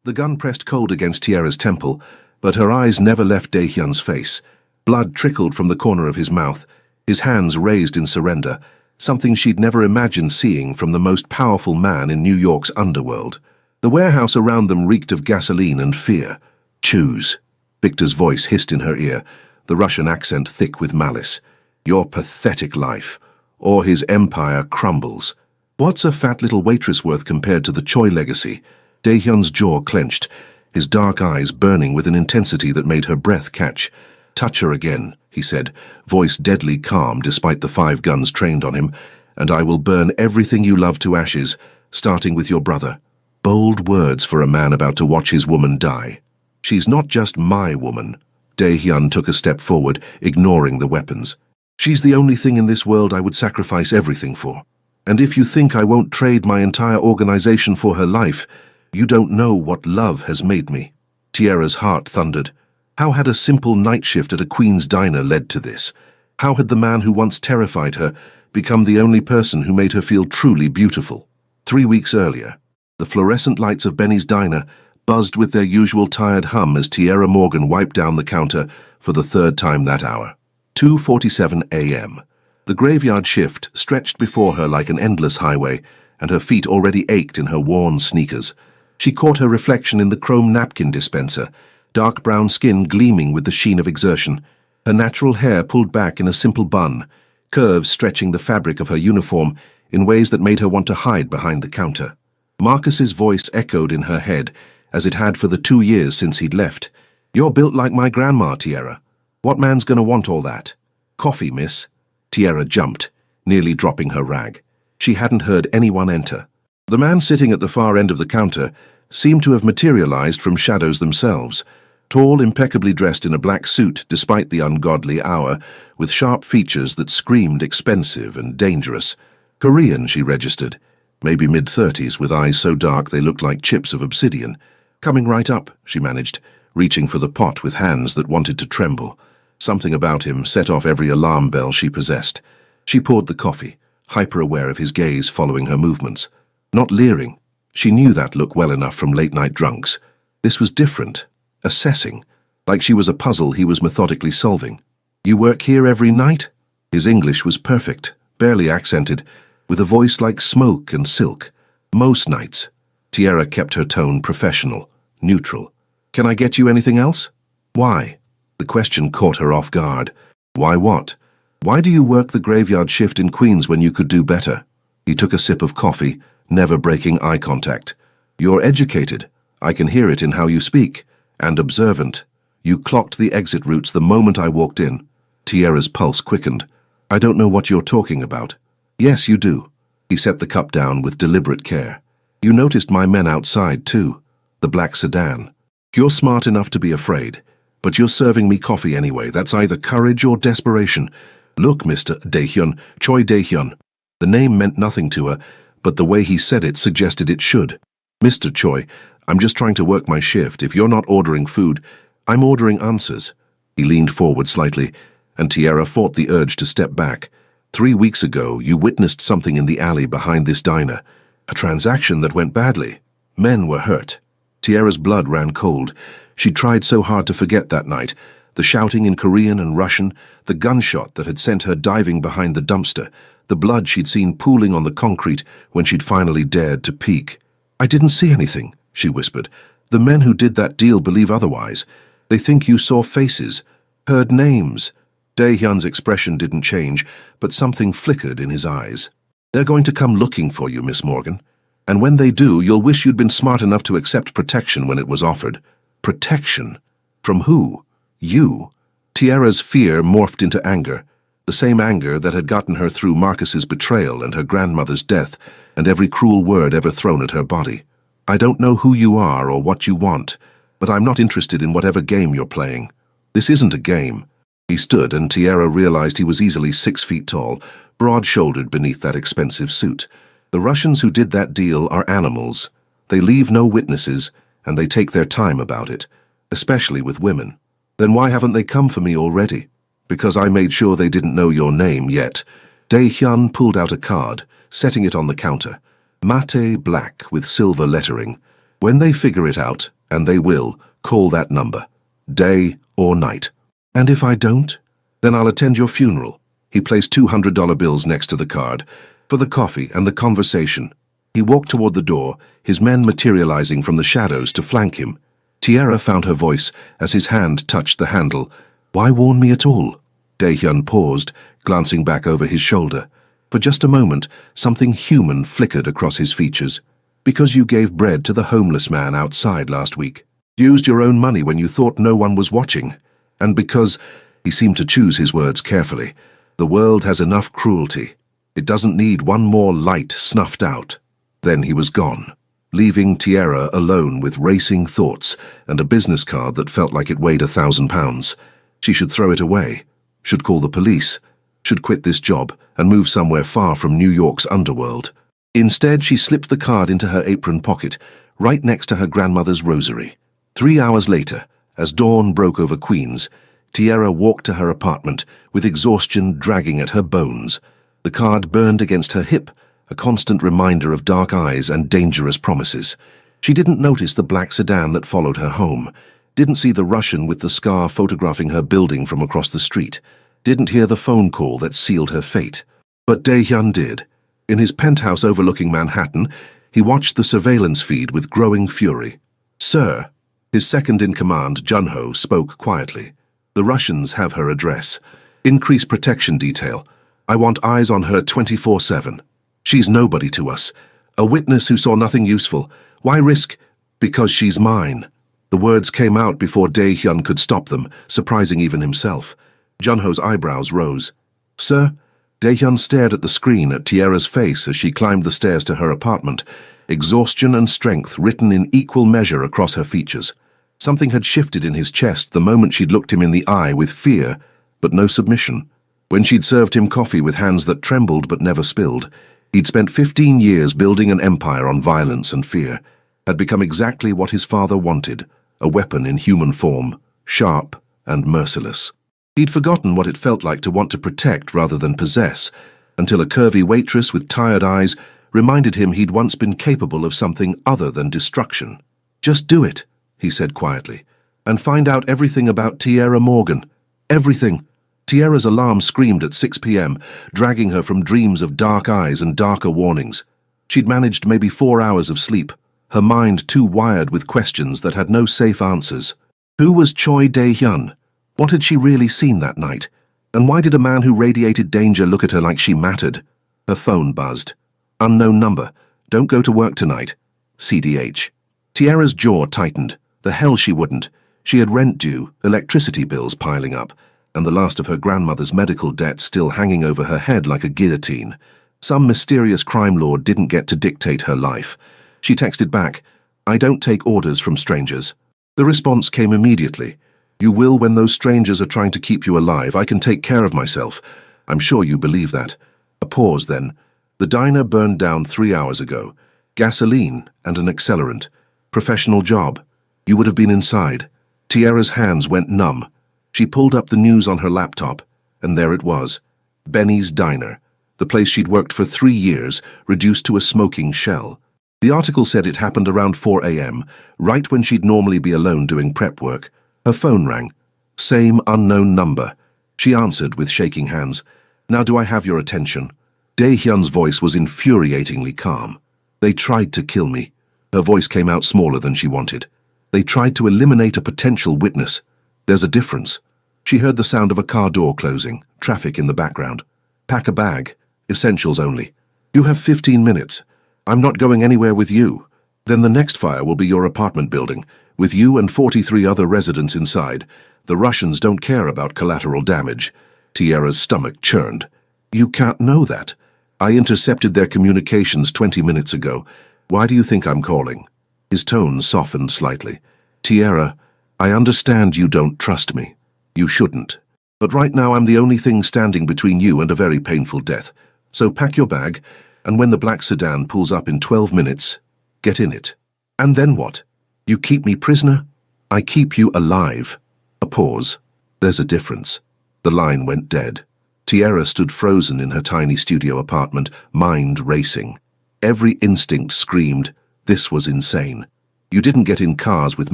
The gun pressed cold against Tiara's temple, but her eyes never left Dae-hyun's face. Blood trickled from the corner of his mouth, his hands raised in surrender, something she'd never imagined seeing from the most powerful man in New York's underworld. The warehouse around them reeked of gasoline and fear. "Choose," Victor's voice hissed in her ear, the Russian accent thick with malice. "Your pathetic life, or his empire crumbles. What's a fat little waitress worth compared to the Choi legacy?" Dae-hyun's jaw clenched, his dark eyes burning with an intensity that made her breath catch. "Touch her again," he said, voice deadly calm despite the 5 guns trained on him, "and I will burn everything you love to ashes, starting with your brother." Bold words for a man about to watch his woman die. "She's not just my woman." Dae-hyun took a step forward, ignoring the weapons. "She's the only thing in this world I would sacrifice everything for. And if you think I won't trade my entire organization for her life, you don't know what love has made me." Tiara's heart thundered. How had a simple night shift at a Queen's diner led to this? How had the man who once terrified her become the only person who made her feel truly beautiful? 3 weeks earlier, the fluorescent lights of Benny's diner buzzed with their usual tired hum as Tiara Morgan wiped down the counter for the 3rd time that hour. 2:47 a.m. The graveyard shift stretched before her like an endless highway, and her feet already ached in her worn sneakers. She caught her reflection in the chrome napkin dispenser, dark brown skin gleaming with the sheen of exertion, her natural hair pulled back in a simple bun, curves stretching the fabric of her uniform in ways that made her want to hide behind the counter. Marcus's voice echoed in her head, as it had for the 2 years since he'd left. "You're built like my grandma, Tiara. What man's gonna want all that?" "Coffee, miss." Tiara jumped, nearly dropping her rag. She hadn't heard anyone enter. The man sitting at the far end of the counter seemed to have materialized from shadows themselves, tall, impeccably dressed in a black suit despite the ungodly hour, with sharp features that screamed expensive and dangerous. Korean, she registered, maybe mid-30s, with eyes so dark they looked like chips of obsidian. "Coming right up," she managed, reaching for the pot with hands that wanted to tremble. Something about him set off every alarm bell she possessed. She poured the coffee, hyper-aware of his gaze following her movements. Not leering. She knew that look well enough from late-night drunks. This was different. Assessing. Like she was a puzzle he was methodically solving. "You work here every night?" His English was perfect, barely accented, with a voice like smoke and silk. "Most nights." Tiara kept her tone professional, neutral. "Can I get you anything else?" "Why?" The question caught her off guard. "Why what? Why do you work the graveyard shift in Queens when you could do better?" He took a sip of coffee, never breaking eye contact. "You're educated. I can hear it in how you speak. And observant. You clocked the exit routes the moment I walked in." Tiara's pulse quickened. "I don't know what you're talking about." "Yes, you do." He set the cup down with deliberate care. "You noticed my men outside, too. The black sedan. You're smart enough to be afraid, but you're serving me coffee anyway. That's either courage or desperation. Look, Mr. Dae-hyun, Choi Dae-hyun." The name meant nothing to her, but the way he said it suggested it should. "Mr. Choi, I'm just trying to work my shift. If you're not ordering food, I'm ordering answers." He leaned forward slightly, and Tiara fought the urge to step back. 3 weeks ago, you witnessed something in the alley behind this diner. A transaction that went badly. Men were hurt. Tiara's blood ran cold. She tried so hard to forget that night. The shouting in Korean and Russian, the gunshot that had sent her diving behind the dumpster, the blood she'd seen pooling on the concrete when she'd finally dared to peek. "I didn't see anything," she whispered. "The men who did that deal believe otherwise. They think you saw faces, heard names." Dae-hyun's expression didn't change, but something flickered in his eyes. "They're going to come looking for you, Miss Morgan. And when they do, you'll wish you'd been smart enough to accept protection when it was offered." "Protection? From who?" "You." Tiara's fear morphed into anger, the same anger that had gotten her through Marcus's betrayal and her grandmother's death and every cruel word ever thrown at her body. "I don't know who you are or what you want, but I'm not interested in whatever game you're playing. This isn't a game." He stood, and Tiara realized he was easily 6 feet tall, broad-shouldered beneath that expensive suit. The Russians who did that deal are animals. They leave no witnesses, and they take their time about it, especially with women. "Then why haven't they come for me already?" "Because I made sure they didn't know your name yet." Dae-hyun pulled out a card, setting it on the counter. Mate black with silver lettering. "When they figure it out, And they will call that number, day or night. And if I don't? Then I'll attend your funeral. He placed $200 bills next to the card, for the coffee and the conversation. He walked toward the door, his men materializing from the shadows to flank him. Tierra found her voice as his hand touched the handle. Why warn me at all? Dae-hyun paused, glancing back over his shoulder. For just a moment, something human flickered across his features. Because you gave bread to the homeless man outside last week. Used your own money when you thought no one was watching. And because, he seemed to choose his words carefully, the world has enough cruelty. It doesn't need one more light snuffed out. Then he was gone, leaving Tierra alone with racing thoughts and a business card that felt like it weighed 1,000 pounds. She should throw it away, should call the police, should quit this job and move somewhere far from New York's underworld. Instead, she slipped the card into her apron pocket, right next to her grandmother's rosary. 3 hours later, as dawn broke over Queens, Tierra walked to her apartment with exhaustion dragging at her bones. The card burned against her hip, a constant reminder of dark eyes and dangerous promises. She didn't notice the black sedan that followed her home, didn't see the Russian with the scar photographing her building from across the street, didn't hear the phone call that sealed her fate. But Dae-hyun did. In his penthouse overlooking Manhattan, he watched the surveillance feed with growing fury. Sir, his second-in-command, Junho, spoke quietly. The Russians have her address. Increase protection detail. I want eyes on her 24/7. She's nobody to us. A witness who saw nothing useful. Why risk? Because she's mine. The words came out before Dae-hyun could stop them, surprising even himself. Junho's eyebrows rose. Sir? Dae-hyun stared at the screen at Tierra's face as she climbed the stairs to her apartment, exhaustion and strength written in equal measure across her features. Something had shifted in his chest the moment she'd looked him in the eye with fear, but no submission. When she'd served him coffee with hands that trembled but never spilled, he'd spent 15 years building an empire on violence and fear, had become exactly what his father wanted, a weapon in human form, sharp and merciless. He'd forgotten what it felt like to want to protect rather than possess, until a curvy waitress with tired eyes reminded him he'd once been capable of something other than destruction. Just do it, he said quietly, and find out everything about Tierra Morgan. Everything. Tierra's alarm screamed at 6 p.m., dragging her from dreams of dark eyes and darker warnings. She'd managed maybe 4 hours of sleep, her mind too wired with questions that had no safe answers. Who was Choi Dae-hyun? What had she really seen that night? And why did a man who radiated danger look at her like she mattered? Her phone buzzed. Unknown number. Don't go to work tonight. CDH. Tierra's jaw tightened. The hell she wouldn't. She had rent due, electricity bills piling up, and the last of her grandmother's medical debt still hanging over her head like a guillotine. Some mysterious crime lord didn't get to dictate her life. She texted back, I don't take orders from strangers. The response came immediately. You will when those strangers are trying to keep you alive. I can take care of myself. I'm sure you believe that. A pause then. The diner burned down 3 hours ago. Gasoline and an accelerant. Professional job. You would have been inside. Tierra's hands went numb. She pulled up the news on her laptop, and there it was. Benny's Diner. The place she'd worked for 3 years, reduced to a smoking shell. The article said it happened around 4 a.m., right when she'd normally be alone doing prep work. Her phone rang. Same unknown number. She answered with shaking hands. Now do I have your attention? Dae-hyun's voice was infuriatingly calm. They tried to kill me. Her voice came out smaller than she wanted. They tried to eliminate a potential witness. There's a difference. She heard the sound of a car door closing, traffic in the background. Pack a bag. Essentials only. You have 15 minutes. I'm not going anywhere with you. Then the next fire will be your apartment building, with you and 43 other residents inside. The Russians don't care about collateral damage. Tierra's stomach churned. You can't know that. I intercepted their communications 20 minutes ago. Why do you think I'm calling? His tone softened slightly. Tierra, I understand you don't trust me. You shouldn't. But right now I'm the only thing standing between you and a very painful death. So pack your bag, and when the black sedan pulls up in 12 minutes, get in it. And then what? You keep me prisoner? I keep you alive. A pause. There's a difference. The line went dead. Tierra stood frozen in her tiny studio apartment, mind racing. Every instinct screamed, this was insane. You didn't get in cars with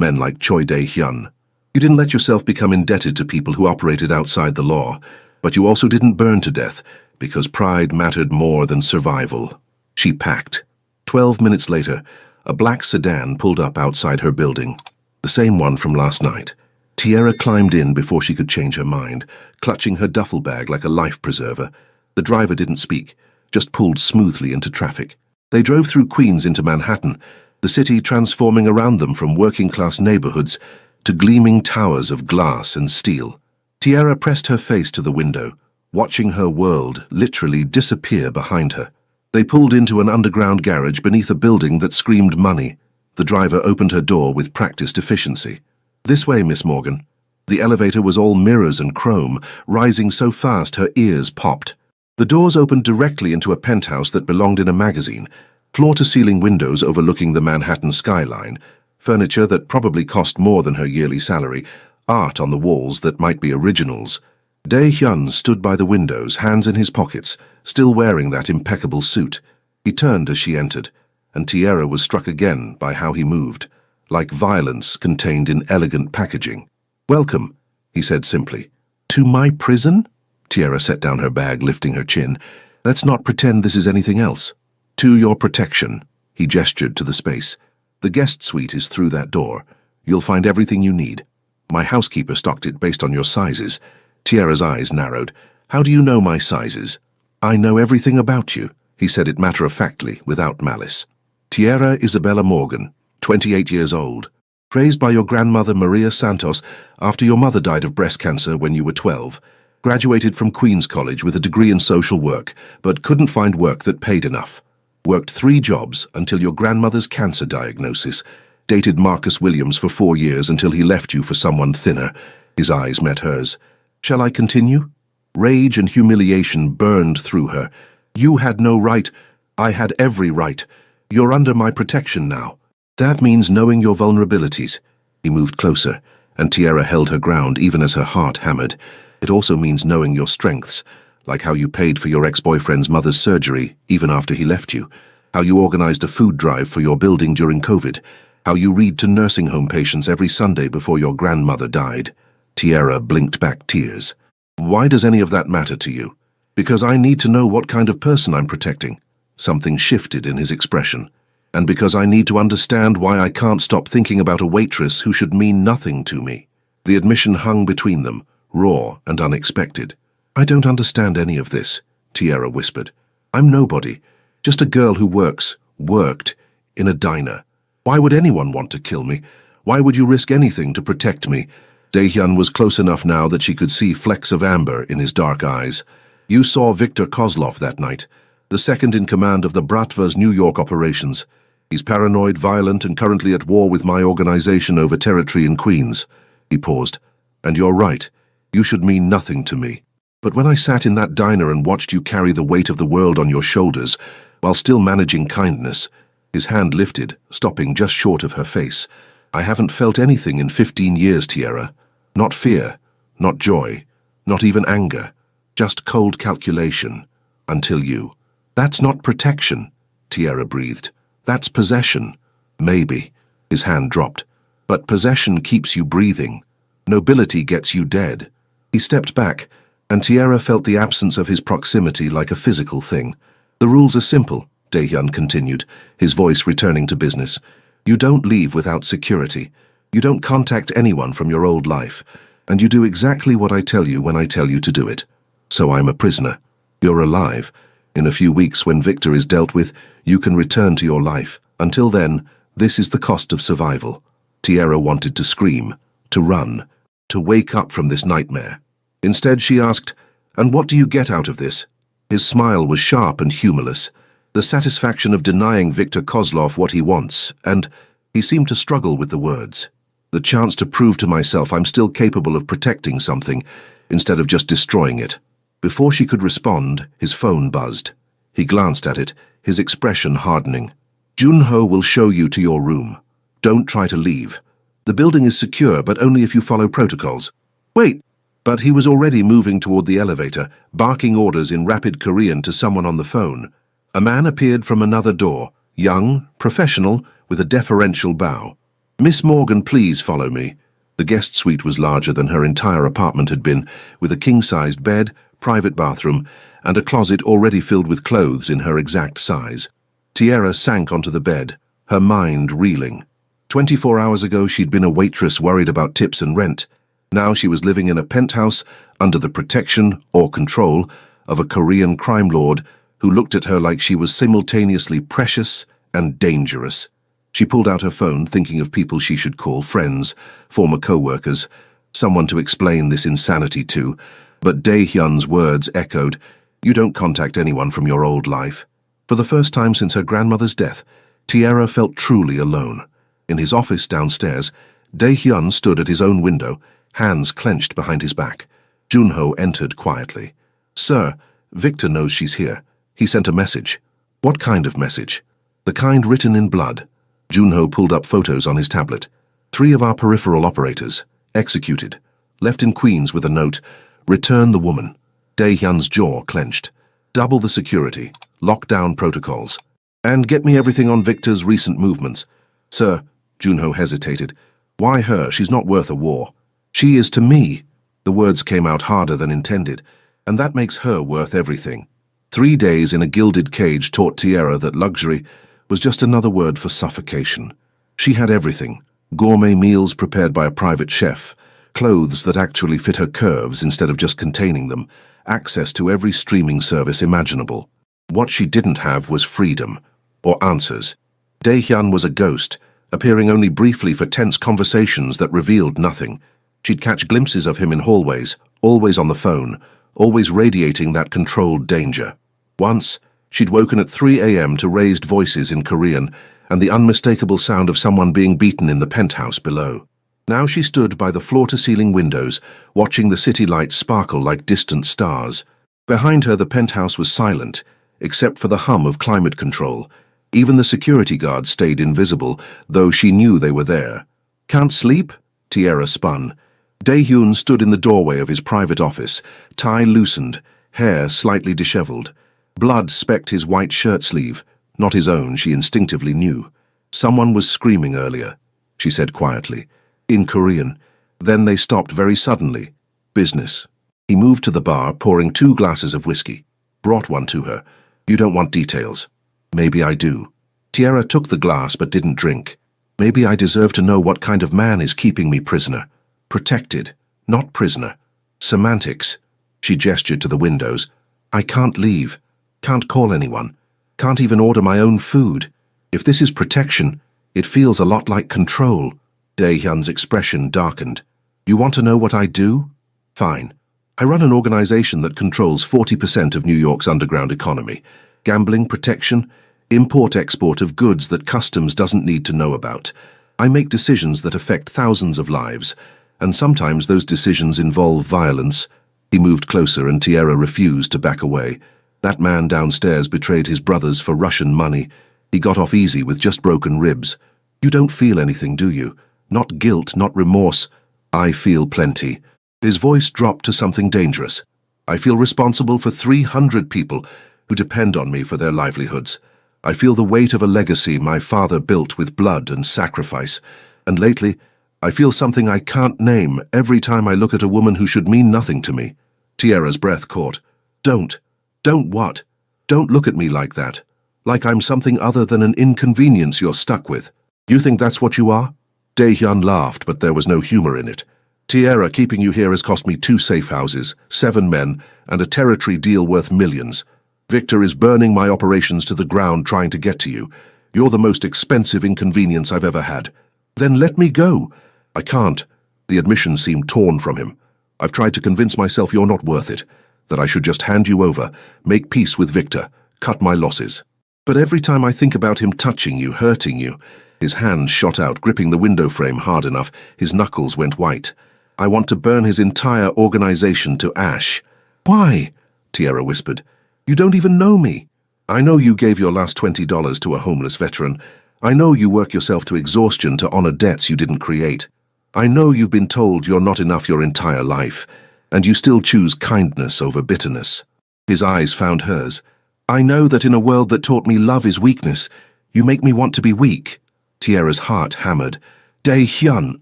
men like Choi Dae-hyun. You didn't let yourself become indebted to people who operated outside the law, but you also didn't burn to death because pride mattered more than survival. She packed. 12 minutes later, a black sedan pulled up outside her building, the same one from last night. Tierra climbed in before she could change her mind, clutching her duffel bag like a life preserver. The driver didn't speak, just pulled smoothly into traffic. They drove through Queens into Manhattan, the city transforming around them from working-class neighborhoods to gleaming towers of glass and steel. Tierra pressed her face to the window, watching her world literally disappear behind her. They pulled into an underground garage beneath a building that screamed money. The driver opened her door with practiced efficiency. "This way, Miss Morgan." The elevator was all mirrors and chrome, rising so fast her ears popped. The doors opened directly into a penthouse that belonged in a magazine, floor-to-ceiling windows overlooking the Manhattan skyline, furniture that probably cost more than her yearly salary, art on the walls that might be originals. Dae-hyun stood by the windows, hands in his pockets, still wearing that impeccable suit. He turned as she entered, and Tierra was struck again by how he moved, like violence contained in elegant packaging. "Welcome," he said simply. "To my prison?" Tierra set down her bag, lifting her chin. "Let's not pretend this is anything else." "To your protection," he gestured to the space. "The guest suite is through that door. You'll find everything you need. My housekeeper stocked it based on your sizes." Tierra's eyes narrowed. "How do you know my sizes?" "I know everything about you," he said it matter-of-factly, without malice. "Tierra Isabella Morgan, 28 years old. Raised by your grandmother Maria Santos after your mother died of breast cancer when you were 12. Graduated from Queen's College with a degree in social work, but couldn't find work that paid enough. Worked 3 jobs until your grandmother's cancer diagnosis. Dated Marcus Williams for 4 years until he left you for someone thinner." His eyes met hers. "Shall I continue?" Rage and humiliation burned through her. "You had no right. I had every right. You're under my protection now. That means knowing your vulnerabilities." He moved closer, and Tierra held her ground even as her heart hammered. "It also means knowing your strengths, like how you paid for your ex-boyfriend's mother's surgery even after he left you, how you organized a food drive for your building during COVID, how you read to nursing home patients every Sunday before your grandmother died." Tierra blinked back tears. "Why does any of that matter to you?" "Because I need to know what kind of person I'm protecting." Something shifted in his expression. "And because I need to understand why I can't stop thinking about a waitress who should mean nothing to me." The admission hung between them, raw and unexpected. "I don't understand any of this," Tierra whispered. "I'm nobody, just a girl who worked, in a diner. Why would anyone want to kill me? Why would you risk anything to protect me?" Dae-hyun was close enough now that she could see flecks of amber in his dark eyes. "You saw Victor Kozlov that night, the second in command of the Bratva's New York operations. He's paranoid, violent, and currently at war with my organization over territory in Queens." He paused. "And you're right. You should mean nothing to me. But when I sat in that diner and watched you carry the weight of the world on your shoulders, while still managing kindness," his hand lifted, stopping just short of her face, "I haven't felt anything in 15 years, Tierra. Not fear, not joy, not even anger, just cold calculation, until you." "That's not protection," Tierra breathed. "That's possession." "Maybe." His hand dropped. "But possession keeps you breathing. Nobility gets you dead." He stepped back, and Tierra felt the absence of his proximity like a physical thing. "The rules are simple," Dae-hyun continued, his voice returning to business. "You don't leave without security. You don't contact anyone from your old life, and you do exactly what I tell you when I tell you to do it. So I'm a prisoner. You're alive. In a few weeks, when Victor is dealt with, you can return to your life. Until then, this is the cost of survival." Tierra wanted to scream, to run, to wake up from this nightmare. Instead, she asked, "And what do you get out of this?" His smile was sharp and humorless, the satisfaction of denying Victor Kozlov what he wants, and he seemed to struggle with the words. "The chance to prove to myself I'm still capable of protecting something, instead of just destroying it." Before she could respond, his phone buzzed. He glanced at it, his expression hardening. "Junho will show you to your room. Don't try to leave. The building is secure, but only if you follow protocols." "Wait!" But he was already moving toward the elevator, barking orders in rapid Korean to someone on the phone. A man appeared from another door, young, professional, with a deferential bow. Miss Morgan, please follow me. The guest suite was larger than her entire apartment had been, with a king-sized bed, private bathroom, and a closet already filled with clothes in her exact size. Tierra sank onto the bed, her mind reeling. 24 hours ago she'd been a waitress worried about tips and rent. Now she was living in a penthouse under the protection or control of a Korean crime lord who looked at her like she was simultaneously precious and dangerous. She pulled out her phone, thinking of people she should call, friends, former co-workers, someone to explain this insanity to, but Dae-hyun's words echoed, "You don't contact anyone from your old life." For the first time since her grandmother's death, Tierra felt truly alone. In his office downstairs, Dae-hyun stood at his own window, hands clenched behind his back. Junho entered quietly. "Sir, Victor knows she's here. He sent a message." "What kind of message?" "The kind written in blood." Junho pulled up photos on his tablet. 3 of our peripheral operators, executed. Left in Queens with a note, "Return the woman." Dae-hyun's jaw clenched. "Double the security. Lockdown protocols. And get me everything on Victor's recent movements." "Sir," Junho hesitated. "Why her? She's not worth a war." "She is to me." The words came out harder than intended, and that makes her worth everything. 3 days in a gilded cage taught Tierra that luxury was just another word for suffocation. She had everything: gourmet meals prepared by a private chef, clothes that actually fit her curves instead of just containing them, access to every streaming service imaginable. What she didn't have was freedom, or answers. Dae-hyun was a ghost, appearing only briefly for tense conversations that revealed nothing. She'd catch glimpses of him in hallways, always on the phone, always radiating that controlled danger. Once, she'd woken at 3 a.m. to raised voices in Korean and the unmistakable sound of someone being beaten in the penthouse below. Now she stood by the floor-to-ceiling windows, watching the city lights sparkle like distant stars. Behind her, the penthouse was silent, except for the hum of climate control. Even the security guards stayed invisible, though she knew they were there. "Can't sleep?" Tierra spun. Dae-hyun stood in the doorway of his private office, tie loosened, hair slightly disheveled. Blood specked his white shirt sleeve, not his own, she instinctively knew. "Someone was screaming earlier," she said quietly, in Korean. Then they stopped very suddenly. "Business." He moved to the bar, pouring 2 glasses of whiskey. Brought one to her. "You don't want details." "Maybe I do." Tierra took the glass but didn't drink. "Maybe I deserve to know what kind of man is keeping me prisoner. Protected, not prisoner. Semantics." She gestured to the windows. "I can't leave. Can't call anyone. Can't even order my own food. If this is protection, it feels a lot like control." Dae-hyun's expression darkened. "You want to know what I do? Fine. I run an organization that controls 40% of New York's underground economy. Gambling, protection, import-export of goods that customs doesn't need to know about. I make decisions that affect thousands of lives, and sometimes those decisions involve violence." He moved closer and Tierra refused to back away. "That man downstairs betrayed his brothers for Russian money. He got off easy with just broken ribs. You don't feel anything, do you? Not guilt, not remorse." "I feel plenty." His voice dropped to something dangerous. "I feel responsible for 300 people who depend on me for their livelihoods. I feel the weight of a legacy my father built with blood and sacrifice. And lately, I feel something I can't name every time I look at a woman who should mean nothing to me." Tierra's breath caught. "Don't. Don't what? Don't look at me like that. Like I'm something other than an inconvenience you're stuck with. You think that's what you are?" Dae-hyun laughed, but there was no humor in it. "Tierra, keeping you here has cost me 2 safe houses, 7 men, and a territory deal worth millions. Victor is burning my operations to the ground trying to get to you. You're the most expensive inconvenience I've ever had." "Then let me go." "I can't." The admission seemed torn from him. "I've tried to convince myself you're not worth it, that I should just hand you over, make peace with Victor, cut my losses. But every time I think about him touching you, hurting you..." His hand shot out, gripping the window frame hard enough. His knuckles went white. "I want to burn his entire organization to ash." "Why?" Tierra whispered. "You don't even know me." "I know you gave your last $20 to a homeless veteran. I know you work yourself to exhaustion to honor debts you didn't create. I know you've been told you're not enough your entire life, and you still choose kindness over bitterness." His eyes found hers. "I know that in a world that taught me love is weakness, you make me want to be weak." Tierra's heart hammered. Dae-hyun!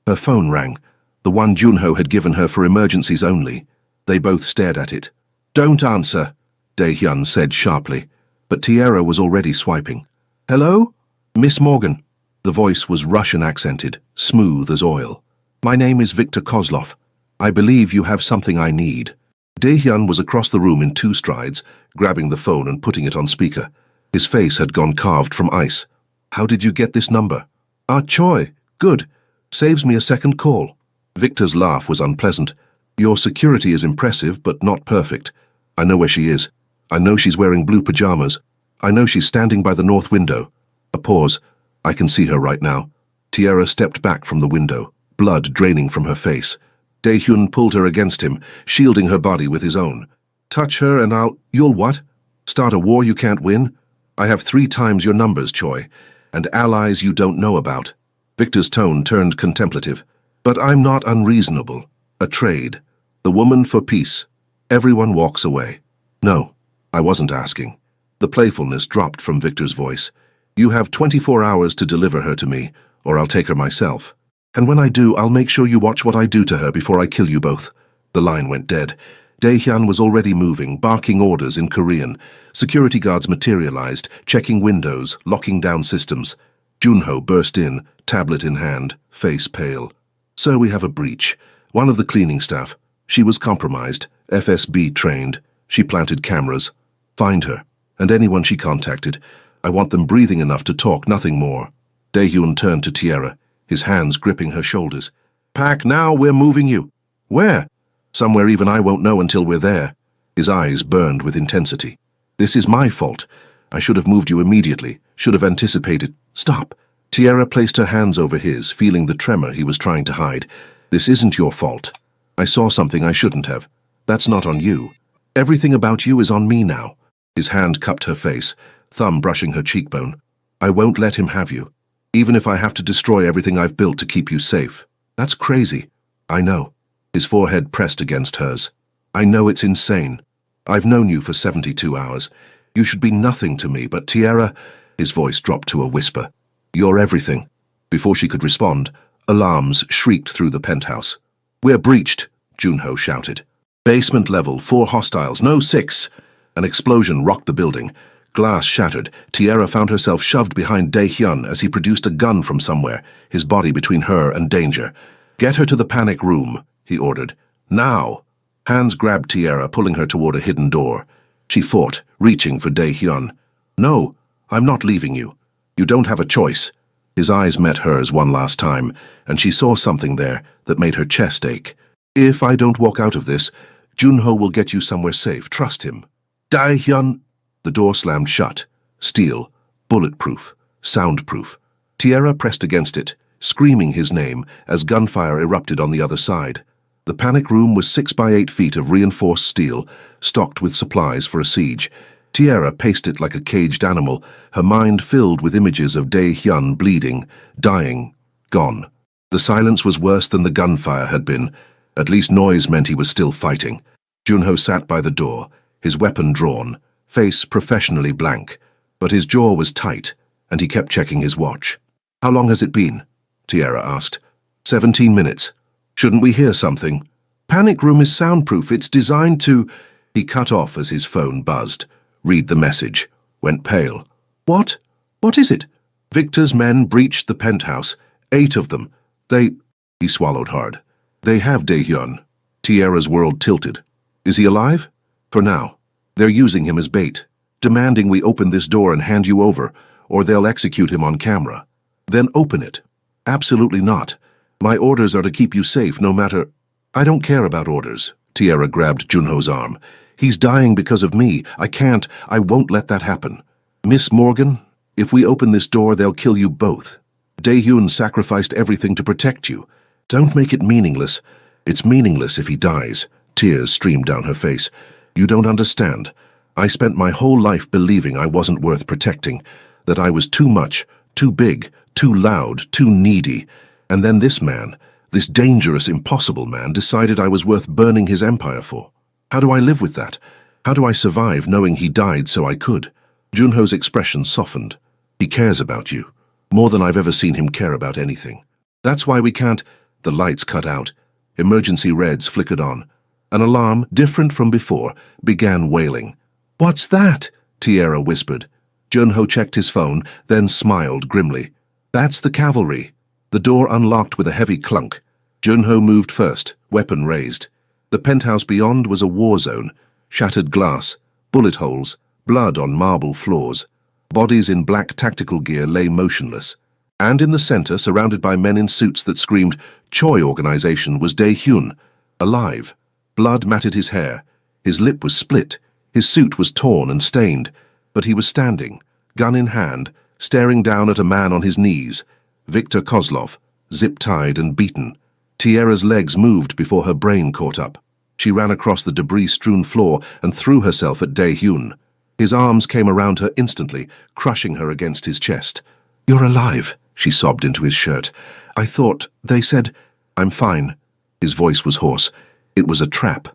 Her phone rang, the one Junho had given her for emergencies only. They both stared at it. Don't answer, Dae-hyun said sharply, but Tierra was already swiping. Hello? Miss Morgan. The voice was Russian-accented, smooth as oil. My name is Victor Kozlov. I believe you have something I need. Dae-hyun was across the room in 2 strides, grabbing the phone and putting it on speaker. His face had gone carved from ice. How did you get this number? Ah, Choi. Good. Saves me a second call. Victor's laugh was unpleasant. Your security is impressive, but not perfect. I know where she is. I know she's wearing blue pajamas. I know she's standing by the north window. A pause. I can see her right now. Tierra stepped back from the window, blood draining from her face. Dae-hyun pulled her against him, shielding her body with his own. Touch her and You'll what? Start a war you can't win? I have 3 times your numbers, Choi, and allies you don't know about. Victor's tone turned contemplative. But I'm not unreasonable. A trade. The woman for peace. Everyone walks away. No, I wasn't asking. The playfulness dropped from Victor's voice. You have 24 hours to deliver her to me, or I'll take her myself. And when I do, I'll make sure you watch what I do to her before I kill you both. The line went dead. Dae-hyun was already moving, barking orders in Korean. Security guards materialized, checking windows, locking down systems. Junho burst in, tablet in hand, face pale. Sir, we have a breach. One of the cleaning staff. She was compromised, FSB trained. She planted cameras. Find her, and anyone she contacted. I want them breathing enough to talk, nothing more. Dae-hyun turned to Tierra, his hands gripping her shoulders. Pack now, we're moving you. Where? Somewhere even I won't know until we're there. His eyes burned with intensity. This is my fault. I should have moved you immediately, should have anticipated. Stop. Tierra placed her hands over his, feeling the tremor he was trying to hide. This isn't your fault. I saw something I shouldn't have. That's not on you. Everything about you is on me now. His hand cupped her face, thumb brushing her cheekbone. I won't let him have you, even if I have to destroy everything I've built to keep you safe. That's crazy. I know. His forehead pressed against hers. I know it's insane. I've known you for 72 hours. You should be nothing to me, but Tierra... His voice dropped to a whisper. You're everything. Before she could respond, alarms shrieked through the penthouse. We're breached, Junho shouted. Basement level, 4 hostiles, no 6. An explosion rocked the building. Glass shattered. Tierra found herself shoved behind Dae-hyun as he produced a gun from somewhere, his body between her and danger. Get her to the panic room, he ordered. Now! Hands grabbed Tierra, pulling her toward a hidden door. She fought, reaching for Dae-hyun. No, I'm not leaving you. You don't have a choice. His eyes met hers one last time, and she saw something there that made her chest ache. If I don't walk out of this, Junho will get you somewhere safe. Trust him. Dae-hyun! The door slammed shut. Steel, bulletproof, soundproof. Tierra pressed against it, screaming his name as gunfire erupted on the other side. The panic room was 6 by 8 feet of reinforced steel, stocked with supplies for a siege. Tierra paced it like a caged animal, her mind filled with images of Dae-hyun bleeding, dying, gone. The silence was worse than the gunfire had been. At least noise meant he was still fighting. Junho sat by the door, his weapon drawn, face professionally blank, but his jaw was tight, and he kept checking his watch. How long has it been? Tierra asked. 17 minutes. Shouldn't we hear something? Panic room is soundproof. It's designed to... He cut off as his phone buzzed. Read the message. Went pale. What? What is it? Victor's men breached the penthouse. 8 of them. They... He swallowed hard. They have Dae-hyun. Tierra's world tilted. Is he alive? For now. They're using him as bait, demanding we open this door and hand you over, or they'll execute him on camera. Then open it. Absolutely not. My orders are to keep you safe no matter... I don't care about orders. Tierra grabbed Junho's arm. He's dying because of me. I won't let that happen. Miss Morgan, if we open this door, they'll kill you both. Dae-hyun sacrificed everything to protect you. Don't make it meaningless. It's meaningless if he dies. Tears streamed down her face. You don't understand. I spent my whole life believing I wasn't worth protecting, that I was too much, too big, too loud, too needy. And then this man, this dangerous, impossible man, decided I was worth burning his empire for. How do I live with that? How do I survive knowing he died so I could? Junho's expression softened. He cares about you, more than I've ever seen him care about anything. That's why we can't. The lights cut out. Emergency reds flickered on. An alarm, different from before, began wailing. "What's that?" Tierra whispered. Junho checked his phone, then smiled grimly. "That's the cavalry." The door unlocked with a heavy clunk. Junho moved first, weapon raised. The penthouse beyond was a war zone. Shattered glass, bullet holes, blood on marble floors. Bodies in black tactical gear lay motionless. And in the center, surrounded by men in suits that screamed Choi Organization, was Dae-hyun, alive. Blood matted his hair. His lip was split. His suit was torn and stained. But he was standing, gun in hand, staring down at a man on his knees. Viktor Kozlov, zip-tied and beaten. Tierra's legs moved before her brain caught up. She ran across the debris-strewn floor and threw herself at Dae-hyun. His arms came around her instantly, crushing her against his chest. "You're alive," she sobbed into his shirt. "I thought, they said—" "I'm fine." His voice was hoarse. "It was a trap.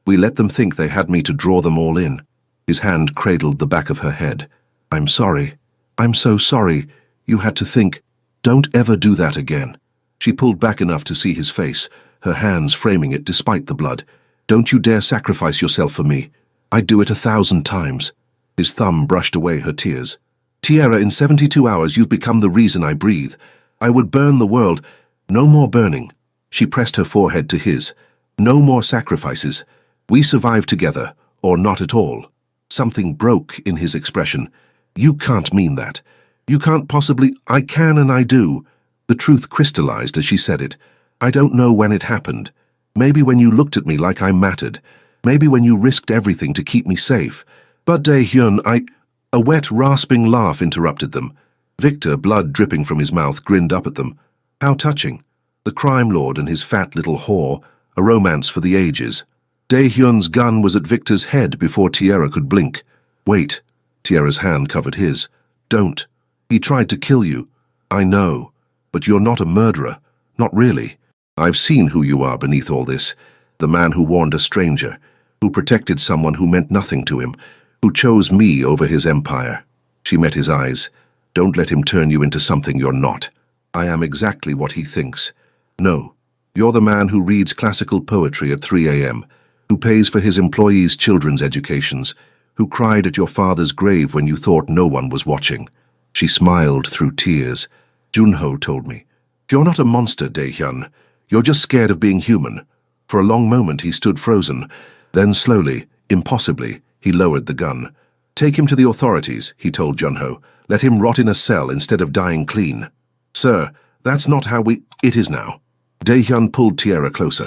We let them think they had me to draw them all in." His hand cradled the back of her head. "I'm sorry. I'm so sorry. You had to think. Don't ever do that again." She pulled back enough to see his face, her hands framing it despite the blood. "Don't you dare sacrifice yourself for me. I'd do it 1,000 times. His thumb brushed away her tears. "Tierra, in 72 hours you've become the reason I breathe. I would burn the world. No more burning." She pressed her forehead to his. "No more sacrifices. We survive together, or not at all." Something broke in his expression. "You can't mean that. You can't possibly—" "I can and I do." The truth crystallized as she said it. "I don't know when it happened. Maybe when you looked at me like I mattered. Maybe when you risked everything to keep me safe. But Dae-hyun, A wet, rasping laugh interrupted them. Victor, blood dripping from his mouth, grinned up at them. How touching. The crime lord and his fat little whore, a romance for the ages. Dae-hyun's gun was at Victor's head before Tierra could blink. "Wait." Tierra's hand covered his. "Don't. He tried to kill you. I know. But you're not a murderer. Not really. I've seen who you are beneath all this. The man who warned a stranger, who protected someone who meant nothing to him, who chose me over his empire." She met his eyes. "Don't let him turn you into something you're not. I am exactly what he thinks. No, you're the man who reads classical poetry at 3 a.m., who pays for his employees' children's educations, who cried at your father's grave when you thought no one was watching." She smiled through tears. "Junho told me. You're not a monster, Dae-hyun. You're just scared of being human." For a long moment he stood frozen. Then slowly, impossibly, he lowered the gun. "Take him to the authorities," he told Junho. "Let him rot in a cell instead of dying clean." "Sir, that's not how we—" "It is now." Dae-hyun pulled Tierra closer.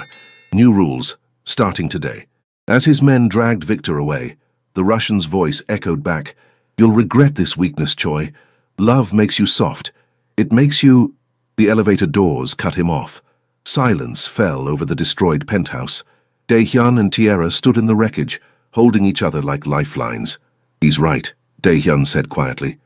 "New rules, starting today." As his men dragged Victor away, the Russian's voice echoed back. "You'll regret this weakness, Choi. Love makes you soft. It makes you—" The elevator doors cut him off. Silence fell over the destroyed penthouse. Dae-hyun and Tierra stood in the wreckage, holding each other like lifelines. "He's right," Dae-hyun said quietly.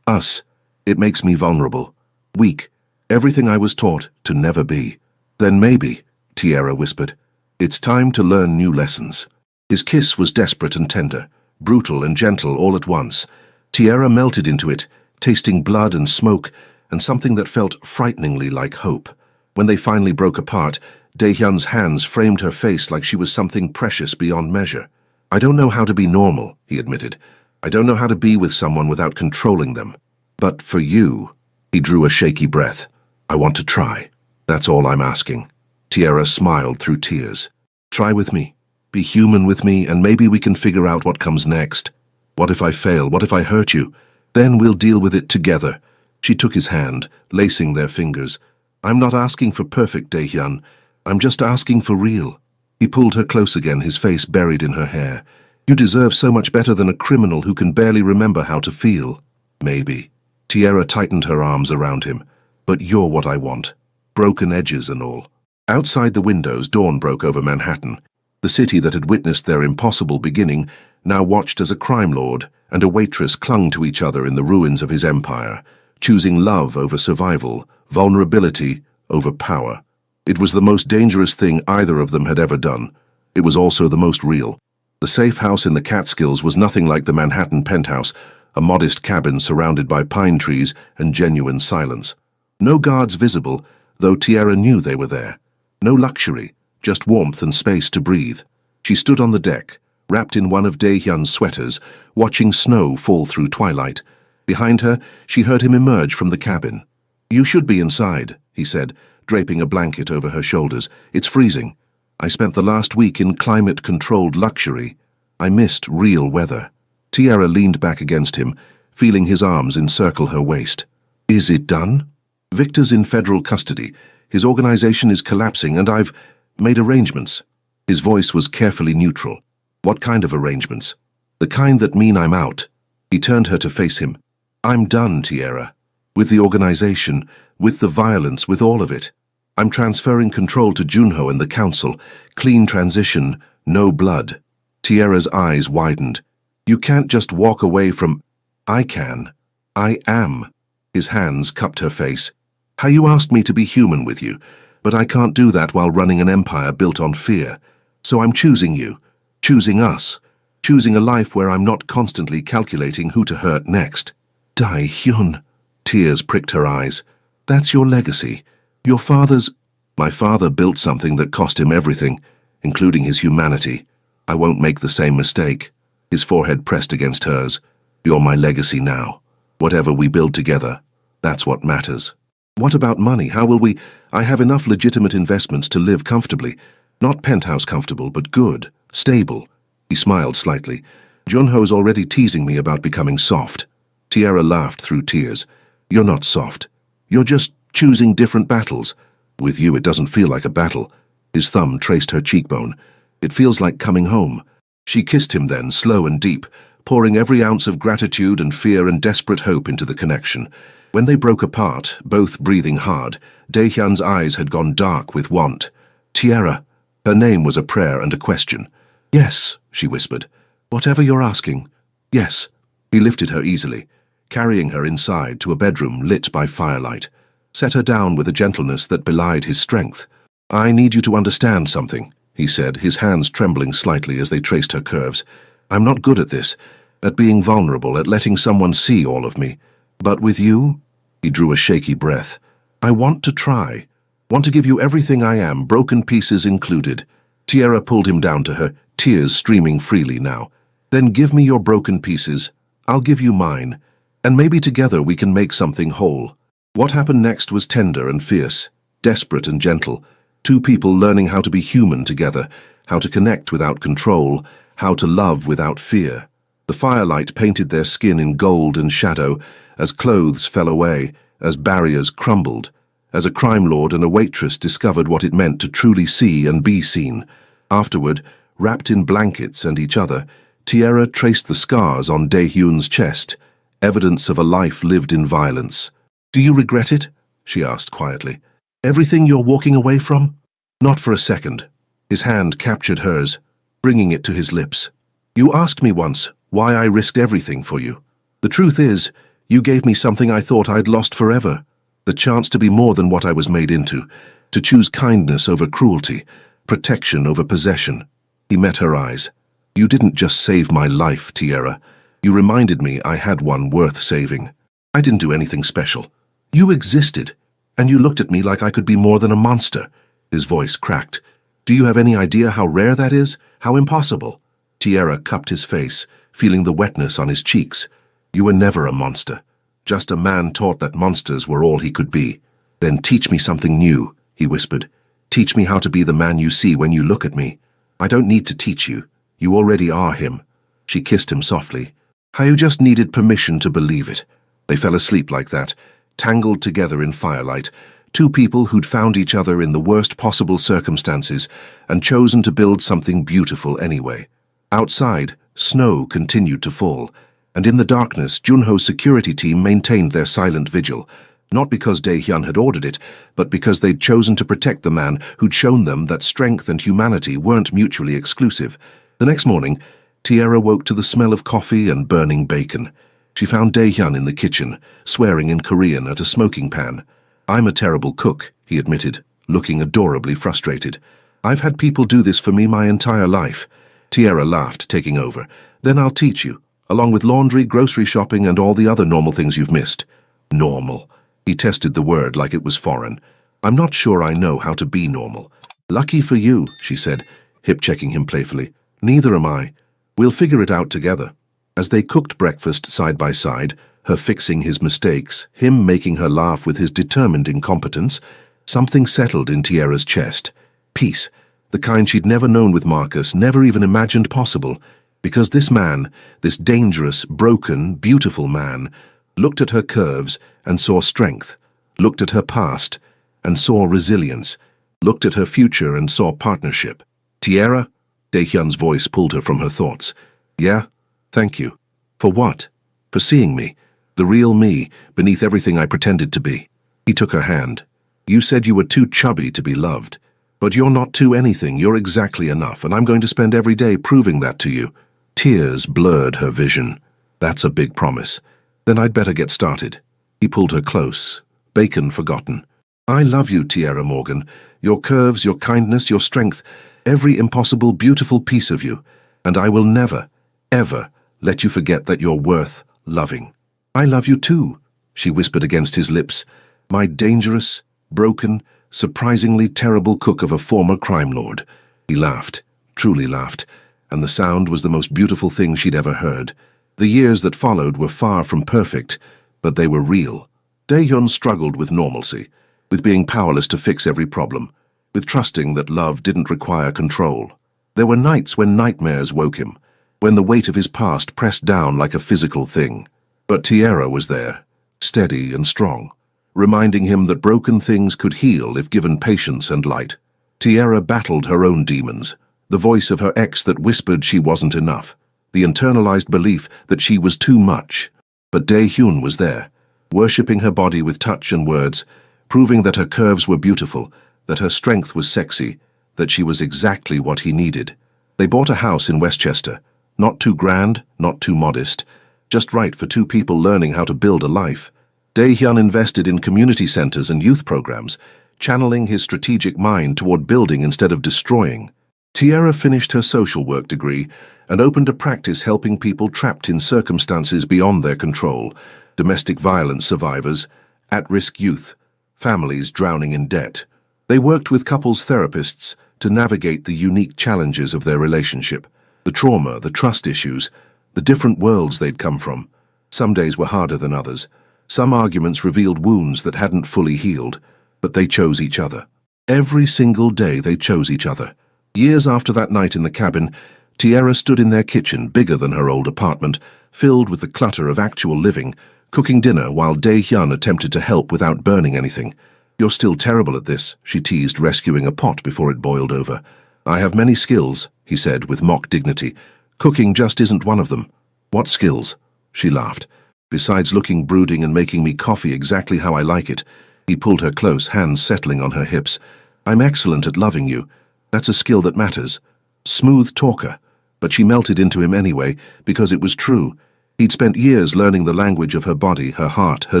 Us, it makes me vulnerable. Weak. Everything I was taught to never be." "Then maybe," Tierra whispered, "it's time to learn new lessons." His kiss was desperate and tender, brutal and gentle all at once. Tierra melted into it, tasting blood and smoke, and something that felt frighteningly like hope. When they finally broke apart, Dae-hyun's hands framed her face like she was something precious beyond measure. "I don't know how to be normal," he admitted. "I don't know how to be with someone without controlling them. But for you," he drew a shaky breath, "I want to try. That's all I'm asking." Tierra smiled through tears. "Try with me. Be human with me, and maybe we can figure out what comes next. What if I fail? What if I hurt you? Then we'll deal with it together." She took his hand, lacing their fingers. "I'm not asking for perfect, Dae-hyun. I'm just asking for real." He pulled her close again, his face buried in her hair. "You deserve so much better than a criminal who can barely remember how to feel." "Maybe." Tierra tightened her arms around him. "But you're what I want. Broken edges and all." Outside the windows, dawn broke over Manhattan. The city that had witnessed their impossible beginning now watched as a crime lord and a waitress clung to each other in the ruins of his empire, choosing love over survival, vulnerability over power. It was the most dangerous thing either of them had ever done. It was also the most real. The safe house in the Catskills was nothing like the Manhattan penthouse, a modest cabin surrounded by pine trees and genuine silence. No guards visible, though Tierra knew they were there. No luxury, just warmth and space to breathe. She stood on the deck, wrapped in one of Dae-hyun's sweaters, watching snow fall through twilight. Behind her, she heard him emerge from the cabin. "You should be inside," he said, draping a blanket over her shoulders. "It's freezing. I spent the last week in climate-controlled luxury. I missed real weather." Tierra leaned back against him, feeling his arms encircle her waist. "Is it done? Victor's in federal custody. His organization is collapsing, and I've made arrangements." His voice was carefully neutral. "What kind of arrangements?" "The kind that mean I'm out." He turned her to face him. "I'm done, Tierra. With the organization, with the violence, with all of it. I'm transferring control to Junho and the council. Clean transition, no blood." Tierra's eyes widened. "You can't just walk away from—" "I can. I am." His hands cupped her face. "How you asked me to be human with you, but I can't do that while running an empire built on fear. So I'm choosing you, choosing us, choosing a life where I'm not constantly calculating who to hurt next." "Dae-hyun." Tears pricked her eyes. "That's your legacy. Your father's—" "My father built something that cost him everything, including his humanity. I won't make the same mistake." His forehead pressed against hers. "You're my legacy now. Whatever we build together, that's what matters." "What about money? How will we—" "I have enough legitimate investments to live comfortably. Not penthouse comfortable, but good, stable." He smiled slightly. "Junho's already teasing me about becoming soft." Tierra laughed through tears. "You're not soft. You're just choosing different battles. With you, it doesn't feel like a battle." His thumb traced her cheekbone. "It feels like coming home." She kissed him then, slow and deep, pouring every ounce of gratitude and fear and desperate hope into the connection. When they broke apart, both breathing hard, Dae-hyun's eyes had gone dark with want. "Tierra." Her name was a prayer and a question. "Yes," she whispered. "Whatever you're asking." "Yes." He lifted her easily, carrying her inside to a bedroom lit by firelight, set her down with a gentleness that belied his strength. "I need you to understand something," he said, his hands trembling slightly as they traced her curves. "I'm not good at this, at being vulnerable, at letting someone see all of me. But with you—" He drew a shaky breath. "I want to try. Want to give you everything I am, broken pieces included." Tierra pulled him down to her, tears streaming freely now. "Then give me your broken pieces. I'll give you mine. And maybe together we can make something whole." What happened next was tender and fierce, desperate and gentle. Two people learning how to be human together, how to connect without control, how to love without fear. The firelight painted their skin in gold and shadow, as clothes fell away, as barriers crumbled, as a crime lord and a waitress discovered what it meant to truly see and be seen. Afterward, wrapped in blankets and each other, Tierra traced the scars on Dae-hyun's chest, evidence of a life lived in violence. "Do you regret it?" she asked quietly. "Everything you're walking away from?" "Not for a second." His hand captured hers, bringing it to his lips. "You asked me once why I risked everything for you. The truth is, you gave me something I thought I'd lost forever. The chance to be more than what I was made into, to choose kindness over cruelty, protection over possession." He met her eyes. "You didn't just save my life, Tierra. You reminded me I had one worth saving. I didn't do anything special. You existed, and you looked at me like I could be more than a monster." His voice cracked. "Do you have any idea how rare that is? How impossible?" Tierra cupped his face, feeling the wetness on his cheeks. "You were never a monster. Just a man taught that monsters were all he could be." "Then teach me something new," he whispered. "Teach me how to be the man you see when you look at me. I don't need to teach you. You already are him." She kissed him softly. "How you just needed permission to believe it." They fell asleep like that, tangled together in firelight, two people who'd found each other in the worst possible circumstances and chosen to build something beautiful anyway. Outside, snow continued to fall, and in the darkness, Junho's security team maintained their silent vigil, not because Dae-hyun had ordered it, but because they'd chosen to protect the man who'd shown them that strength and humanity weren't mutually exclusive. The next morning, Tierra woke to the smell of coffee and burning bacon. She found Dae-hyun in the kitchen, swearing in Korean at a smoking pan. "I'm a terrible cook," he admitted, looking adorably frustrated. "I've had people do this for me my entire life." Tierra laughed, taking over. "Then I'll teach you, along with laundry, grocery shopping, and all the other normal things you've missed." "Normal." He tested the word like it was foreign. I'm not sure I know how to be normal. Lucky for you, she said, hip-checking him playfully. Neither am I. We'll figure it out together. As they cooked breakfast side by side, her fixing his mistakes, him making her laugh with his determined incompetence, something settled in Tierra's chest. Peace, the kind she'd never known with Marcus, never even imagined possible, because this man, this dangerous, broken, beautiful man, looked at her curves and saw strength, looked at her past and saw resilience, looked at her future and saw partnership. Tierra? Daehyun's voice pulled her from her thoughts. Yeah? Thank you. For what? For seeing me. The real me, beneath everything I pretended to be. He took her hand. You said you were too chubby to be loved. But you're not too anything, you're exactly enough, and I'm going to spend every day proving that to you. Tears blurred her vision. That's a big promise. Then I'd better get started. He pulled her close. Bacon forgotten. I love you, Tierra Morgan. Your curves, your kindness, your strength, every impossible, beautiful piece of you. And I will never, ever let you forget that you're worth loving. I love you too, she whispered against his lips. My dangerous, broken, surprisingly terrible cook of a former crime lord. He laughed, truly laughed, and the sound was the most beautiful thing she'd ever heard. The years that followed were far from perfect, but they were real. Daehyun struggled with normalcy, with being powerless to fix every problem, with trusting that love didn't require control. There were nights when nightmares woke him, when the weight of his past pressed down like a physical thing. But Tierra was there, steady and strong, reminding him that broken things could heal if given patience and light. Tierra battled her own demons, the voice of her ex that whispered she wasn't enough, the internalized belief that she was too much. But Daehyun was there, worshipping her body with touch and words, proving that her curves were beautiful, that her strength was sexy, that she was exactly what he needed. They bought a house in Westchester, not too grand, not too modest, just right for two people learning how to build a life. Daehyun invested in community centers and youth programs, channeling his strategic mind toward building instead of destroying. Tierra finished her social work degree and opened a practice helping people trapped in circumstances beyond their control, domestic violence survivors, at-risk youth, families drowning in debt. They worked with couples therapists to navigate the unique challenges of their relationship, the trauma, the trust issues, the different worlds they'd come from. Some days were harder than others. Some arguments revealed wounds that hadn't fully healed, but they chose each other. Every single day they chose each other. Years after that night in the cabin, Tierra stood in their kitchen, bigger than her old apartment, filled with the clutter of actual living, cooking dinner while Daehyun attempted to help without burning anything. You're still terrible at this, she teased, rescuing a pot before it boiled over. I have many skills, he said with mock dignity. Cooking just isn't one of them. What skills? She laughed. Besides looking brooding and making me coffee exactly how I like it. He pulled her close, hands settling on her hips. I'm excellent at loving you. That's a skill that matters. Smooth talker. But she melted into him anyway, because it was true. He'd spent years learning the language of her body, her heart, her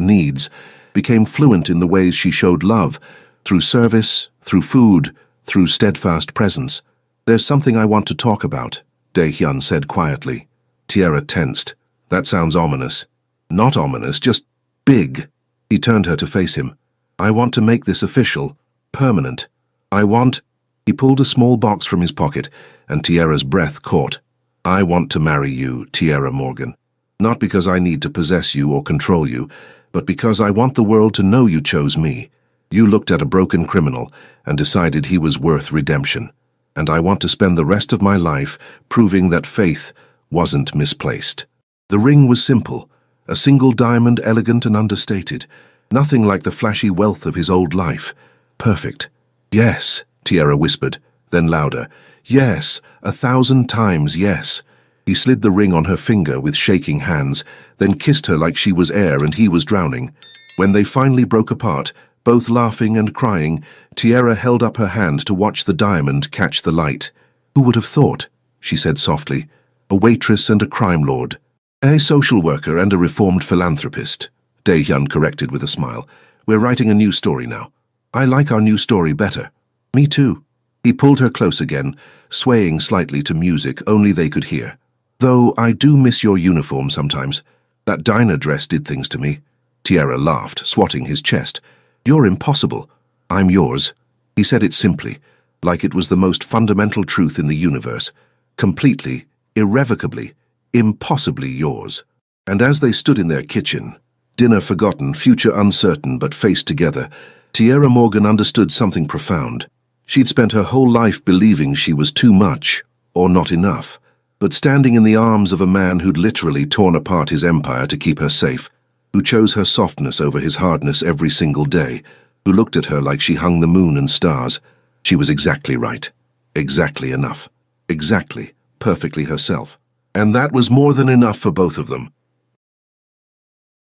needs, became fluent in the ways she showed love, through service, through food, through steadfast presence. There's something I want to talk about, Daehyun said quietly. Tierra tensed. That sounds ominous. Not ominous, just big. He turned her to face him. I want to make this official, permanent. He pulled a small box from his pocket, and Tierra's breath caught. I want to marry you, Tierra Morgan. Not because I need to possess you or control you, but because I want the world to know you chose me. You looked at a broken criminal and decided he was worth redemption. And I want to spend the rest of my life proving that faith wasn't misplaced. The ring was simple, a single diamond, elegant and understated. Nothing like the flashy wealth of his old life. Perfect. Yes, Tierra whispered, then louder. Yes, 1,000 times yes. He slid the ring on her finger with shaking hands, then kissed her like she was air and he was drowning. When they finally broke apart, both laughing and crying, Tierra held up her hand to watch the diamond catch the light. Who would have thought, she said softly, a waitress and a crime lord. A social worker and a reformed philanthropist, Daehyun corrected with a smile. We're writing a new story now. I like our new story better. Me too. He pulled her close again, swaying slightly to music only they could hear. Though I do miss your uniform sometimes. That diner dress did things to me. Tierra laughed, swatting his chest. You're impossible. I'm yours. He said it simply, like it was the most fundamental truth in the universe. Completely, irrevocably, impossibly yours. And as they stood in their kitchen, dinner forgotten, future uncertain, but faced together, Tierra Morgan understood something profound. She'd spent her whole life believing she was too much, or not enough, but standing in the arms of a man who'd literally torn apart his empire to keep her safe, who chose her softness over his hardness every single day, who looked at her like she hung the moon and stars. She was exactly right, exactly enough, exactly, perfectly herself. And that was more than enough for both of them.